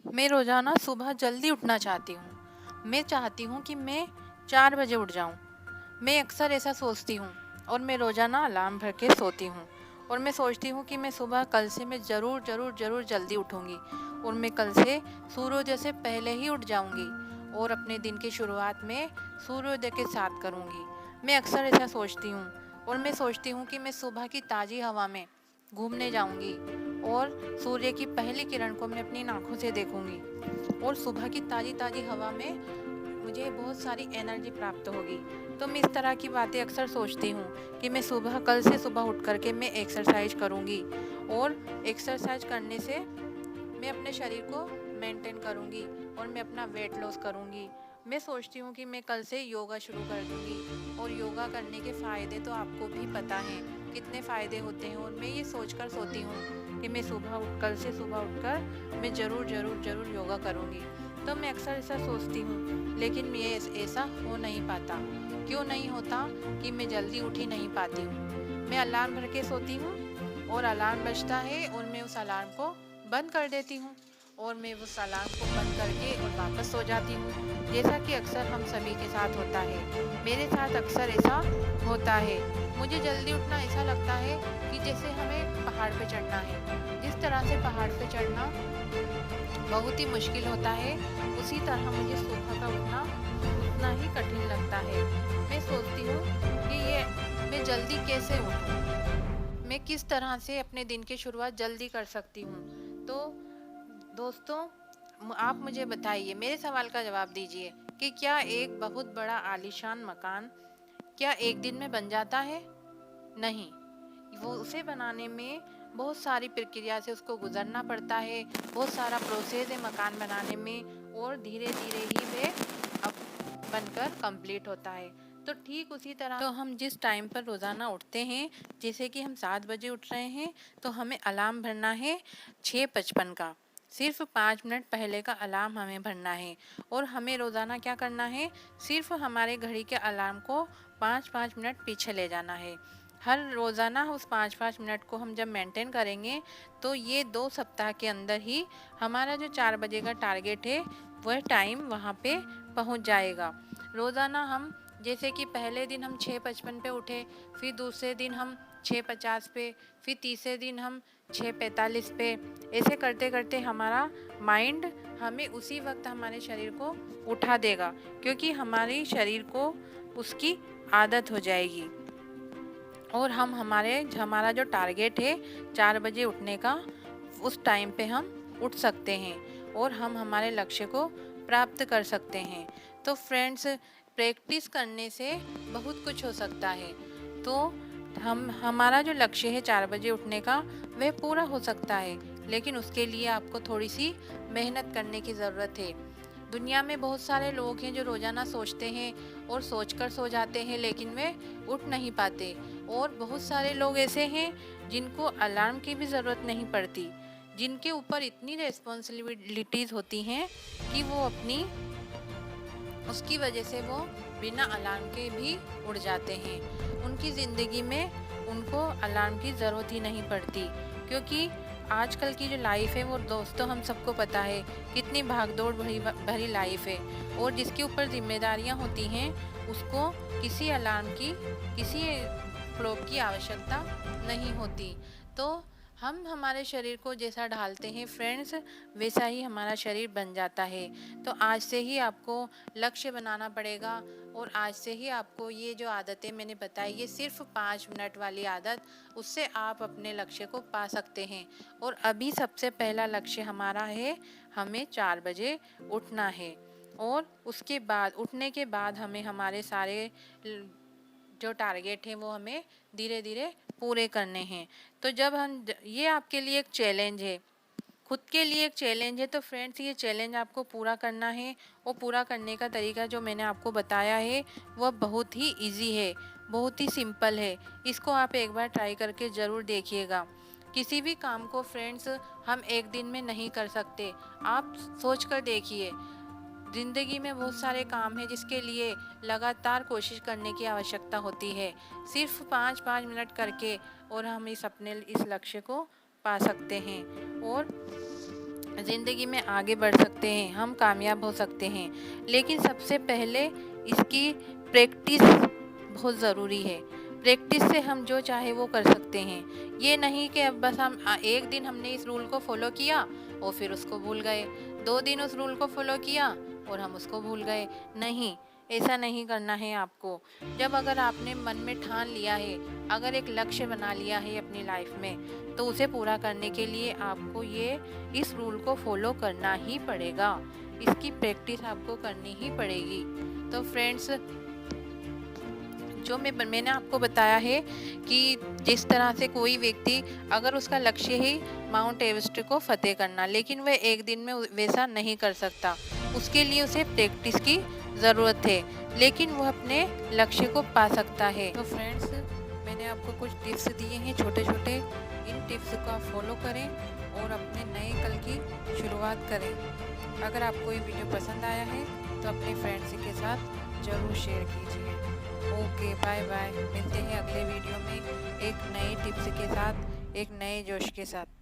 मैं रोज़ाना सुबह जल्दी उठना चाहती हूँ। मैं चाहती हूँ कि मैं 4 बजे उठ जाऊँ। मैं अक्सर ऐसा सोचती हूँ और मैं रोज़ाना अलार्म भर के सोती हूँ और मैं सोचती हूँ कि मैं सुबह कल से मैं ज़रूर ज़रूर ज़रूर जल्दी उठूँगी और मैं कल से सूर्योदय से पहले ही उठ जाऊँगी और अपने दिन की शुरुआत में सूर्योदय के साथ करूँगी। मैं अक्सर ऐसा सोचती हूँ और मैं सोचती हूँ कि मैं सुबह की ताज़ी हवा में घूमने जाऊँगी और सूर्य की पहली किरण को मैं अपनी आँखों से देखूँगी और सुबह की ताज़ी ताज़ी हवा में मुझे बहुत सारी एनर्जी प्राप्त होगी। तो मैं इस तरह की बातें अक्सर सोचती हूँ कि मैं सुबह कल से सुबह उठ कर के मैं एक्सरसाइज करूँगी और एक्सरसाइज करने से मैं अपने शरीर को मेंटेन करूँगी और मैं अपना वेट लॉस करूँगी। मैं सोचती हूँ कि मैं कल से योगा शुरू कर दूँगी और योगा करने के फ़ायदे तो आपको भी पता हैं कितने फ़ायदे होते हैं और मैं ये सोचकर सोती हूँ कि मैं कल से सुबह उठकर मैं ज़रूर ज़रूर ज़रूर योगा करूँगी। तो मैं अक्सर ऐसा सोचती हूँ लेकिन ये ऐसा हो नहीं पाता। क्यों नहीं होता कि मैं जल्दी उठ ही नहीं पाती हूँ। मैं अलार्म भर के सोती हूँ और अलार्म बजता है और मैं उस अलार्म को बंद कर देती हूँ और मैं उस अलार्म को बंद करके और वापस सो जाती हूँ, जैसा कि अक्सर हम सभी के साथ होता है। मेरे साथ अक्सर ऐसा होता है। मुझे जल्दी उठना ऐसा लगता है कि जैसे हमें पहाड़ पे चढ़ना है। जिस तरह से पहाड़ पे चढ़ना बहुत ही मुश्किल होता है, उसी तरह मुझे सुबह का उठना उतना ही कठिन लगता है। मैं सोचती हूँ कि ये मैं जल्दी कैसे उठूँ, मैं किस तरह से अपने दिन की शुरुआत जल्दी कर सकती हूँ। तो दोस्तों, आप मुझे बताइए, मेरे सवाल का जवाब दीजिए कि क्या एक बहुत बड़ा आलीशान मकान क्या एक दिन में बन जाता है? नहीं, वो उसे बनाने में बहुत सारी प्रक्रिया से उसको गुजरना पड़ता है, बहुत सारा प्रोसेस है मकान बनाने में और धीरे धीरे ही वे अब बनकर कंप्लीट होता है। तो ठीक उसी तरह तो हम जिस टाइम पर रोज़ाना उठते हैं, जैसे कि हम 7 बजे उठ रहे हैं, तो हमें अलार्म भरना है 6:55 का। सिर्फ 5 मिनट पहले का अलार्म हमें भरना है और हमें रोज़ाना क्या करना है, सिर्फ हमारे घड़ी के अलार्म को 5-5 मिनट पीछे ले जाना है। हर रोज़ाना उस 5-5 मिनट को हम जब मेंटेन करेंगे तो ये 2 सप्ताह के अंदर ही हमारा जो 4 बजे का टारगेट है वह टाइम वहाँ पे पहुँच जाएगा। रोज़ाना हम जैसे कि पहले दिन हम 6:55 पे उठे, फिर दूसरे दिन हम 6:50 पे, फिर तीसरे दिन हम 6:45 पे, ऐसे करते करते हमारा माइंड हमें उसी वक्त हमारे शरीर को उठा देगा, क्योंकि हमारे शरीर को उसकी आदत हो जाएगी और हमारा जो टारगेट है 4 बजे उठने का, उस टाइम पे हम उठ सकते हैं और हम हमारे लक्ष्य को प्राप्त कर सकते हैं। तो फ्रेंड्स, प्रैक्टिस करने से बहुत कुछ हो सकता है। तो हमारा जो लक्ष्य है 4 बजे उठने का, वह पूरा हो सकता है, लेकिन उसके लिए आपको थोड़ी सी मेहनत करने की ज़रूरत है। दुनिया में बहुत सारे लोग हैं जो रोज़ाना सोचते हैं और सोचकर सो जाते हैं, लेकिन वे उठ नहीं पाते। और बहुत सारे लोग ऐसे हैं जिनको अलार्म की भी ज़रूरत नहीं पड़ती, जिनके ऊपर इतनी रिस्पॉन्सिबिलिटीज़ होती हैं कि वो उसकी वजह से वो बिना अलार्म के भी उड़ जाते हैं। उनकी ज़िंदगी में उनको अलार्म की ज़रूरत ही नहीं पड़ती, क्योंकि आजकल की जो लाइफ है वो दोस्तों हम सबको पता है कितनी भागदौड़ भरी भरी लाइफ है और जिसके ऊपर जिम्मेदारियां होती हैं उसको किसी अलार्म की, किसी क्लॉक की आवश्यकता नहीं होती। तो हम हमारे शरीर को जैसा ढालते हैं फ्रेंड्स, वैसा ही हमारा शरीर बन जाता है। तो आज से ही आपको लक्ष्य बनाना पड़ेगा और आज से ही आपको ये जो आदतें मैंने बताई, ये सिर्फ 5 मिनट वाली आदत, उससे आप अपने लक्ष्य को पा सकते हैं। और अभी सबसे पहला लक्ष्य हमारा है, हमें 4 बजे उठना है और उसके बाद उठने के बाद हमें हमारे सारे जो टारगेट हैं वो हमें धीरे धीरे पूरे करने हैं। तो जब हम ये आपके लिए एक चैलेंज है, खुद के लिए एक चैलेंज है, तो फ्रेंड्स ये चैलेंज आपको पूरा करना है और पूरा करने का तरीका जो मैंने आपको बताया है वह बहुत ही इजी है, बहुत ही सिंपल है। इसको आप एक बार ट्राई करके ज़रूर देखिएगा। किसी भी काम को फ्रेंड्स हम एक दिन में नहीं कर सकते। आप सोच कर देखिए, ज़िंदगी में बहुत सारे काम हैं जिसके लिए लगातार कोशिश करने की आवश्यकता होती है। सिर्फ 5-5 मिनट करके और हम इस लक्ष्य को पा सकते हैं। और ज़िंदगी में आगे बढ़ सकते हैं, हम कामयाब हो सकते हैं। लेकिन सबसे पहले इसकी प्रैक्टिस बहुत ज़रूरी है। प्रैक्टिस से हम जो चाहे वो कर सकते हैं। ये नहीं कि अब बस हम एक दिन हमने इस रूल को फॉलो किया और फिर उसको भूल गए, 2 दिन उस रूल को फॉलो किया और हम उसको भूल गए। नहीं, ऐसा नहीं करना है आपको। जब अगर आपने मन में ठान लिया है, अगर एक लक्ष्य बना लिया है अपनी लाइफ में, तो उसे पूरा करने के लिए आपको इस रूल को फॉलो करना ही पड़ेगा। इसकी प्रैक्टिस आपको करनी ही पड़ेगी। तो फ्रेंड्स, जो मैंने आपको बताया है कि जिस तरह से कोई व्यक्ति, अगर उसका लक्ष्य ही माउंट एवरेस्ट को फतेह करना, लेकिन वह एक दिन में वैसा नहीं कर सकता, उसके लिए उसे प्रैक्टिस की ज़रूरत है, लेकिन वह अपने लक्ष्य को पा सकता है। तो फ्रेंड्स, मैंने आपको कुछ टिप्स दिए हैं छोटे छोटे। इन टिप्स को आप फॉलो करें और अपने नए कल की शुरुआत करें। अगर आपको ये वीडियो पसंद आया है तो अपने फ्रेंड्स के साथ ज़रूर शेयर कीजिए। Okay, bye bye. मिलते हैं अगले वीडियो में एक नई टिप्स के साथ, एक नए जोश के साथ।